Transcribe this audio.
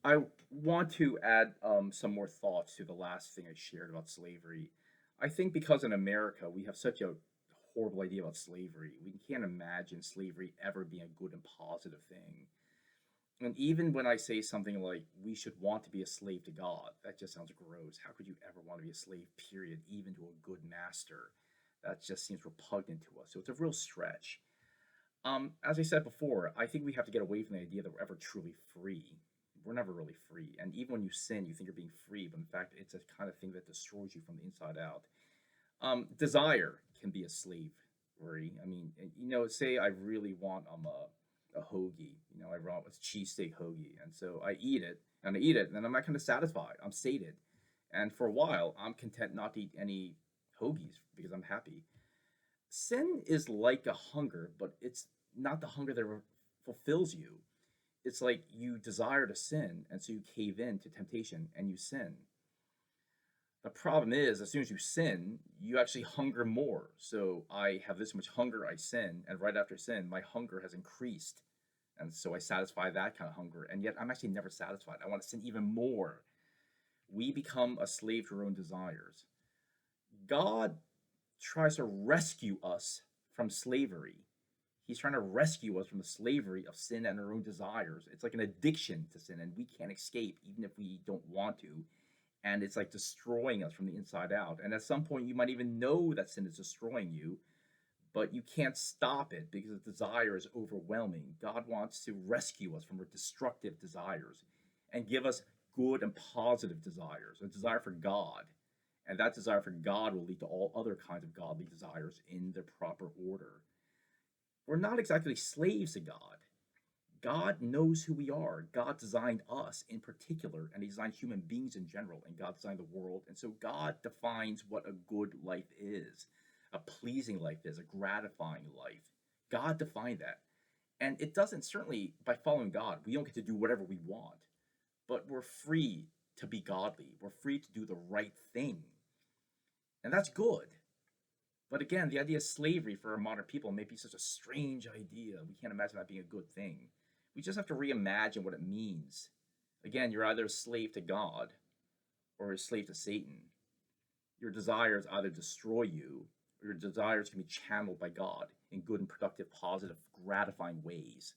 I want to add some more thoughts to the last thing I shared about slavery. I think because in America we have such a horrible idea about slavery, we can't imagine slavery ever being a good and positive thing. And even when I say something like we should want to be a slave to God, that just sounds gross. How could you ever want to be a slave, period, even to a good master? That just seems repugnant to us. So it's a real stretch. As I said before, I think we have to get away from the idea that we're ever truly free. We're never really free. And even when you sin, you think you're being free, but in fact, it's a kind of thing that destroys you from the inside out. Desire can be a slave, worry. I mean, say I really want a hoagie. I want a cheesesteak hoagie, and so I eat it, and I eat it, and then I'm not kind of satisfied. I'm sated, and for a while, I'm content not to eat any hoagies because I'm happy. Sin is like a hunger, but it's not the hunger that fulfills you. It's like you desire to sin, and so you cave in to temptation and you sin. The problem is, as soon as you sin, you actually hunger more. So I have this much hunger, I sin, and right after sin, my hunger has increased. And so I satisfy that kind of hunger, and yet I'm actually never satisfied. I want to sin even more. We become a slave to our own desires. God tries to rescue us from slavery. He's trying to rescue us from the slavery of sin and our own desires. It's like an addiction to sin, and we can't escape even if we don't want to. And it's like destroying us from the inside out. And at some point, you might even know that sin is destroying you, but you can't stop it because the desire is overwhelming. God wants to rescue us from our destructive desires and give us good and positive desires, a desire for God. And that desire for God will lead to all other kinds of godly desires in their proper order. We're not exactly slaves to God. God knows who we are. God designed us in particular, and He designed human beings in general, and God designed the world. And so God defines what a good life is, a pleasing life is, a gratifying life. God defined that. And it doesn't, certainly, by following God, we don't get to do whatever we want, but we're free to be godly. We're free to do the right thing. And that's good. But again, the idea of slavery for our modern people may be such a strange idea. We can't imagine that being a good thing. We just have to reimagine what it means. Again, you're either a slave to God or a slave to Satan. Your desires either destroy you or your desires can be channeled by God in good and productive, positive, gratifying ways.